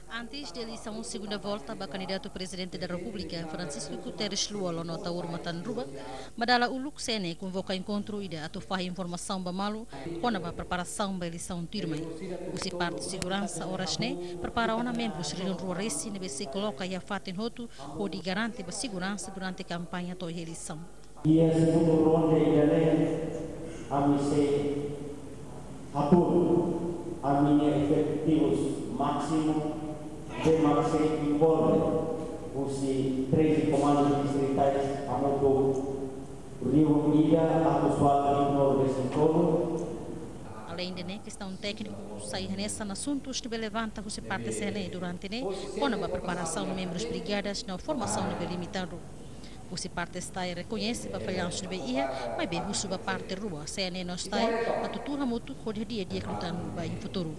Antes da eleição segunda volta, o candidato presidente da República, Francisco Guterres Luolo, nota Urmatan Ruba, Madala Uluk Sene convoca encontro e a tofar informação bamalo com a preparação da eleição Tirmai. O parte de segurança Orasne prepara uma membros de região Ruaresi e se coloca a fato em roto onde garante a segurança durante a campanha da eleição. Dia segundo ronde idealmente a mim atur a minha efetivos máximo de máximo envolve os 13 comandos distritais a modo Rio Unida a pessoal do desse encontro. Além de questão técnica, sair nessa assuntos que levanta o parte CNE durante com a preparação de membros brigadas na formação de limitado. O parte está e reconhece para falhanços de BIA, mas bem o a parte rua CNE não está a tutura muito por dia que lutando vai em futuro.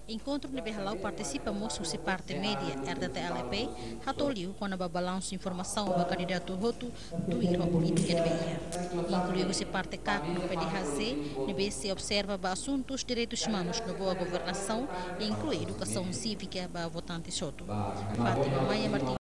Encontro de Berlau participa moço se parte média RTLP, ratoliu quando a balanço de informação do candidato Roto do Irma política de Bahia. Incluiu se parte CAC no PDHZ, no BC observa assuntos de direitos humanos na boa governação e inclui educação cívica para votantes Soto. Fátima Maia Martins.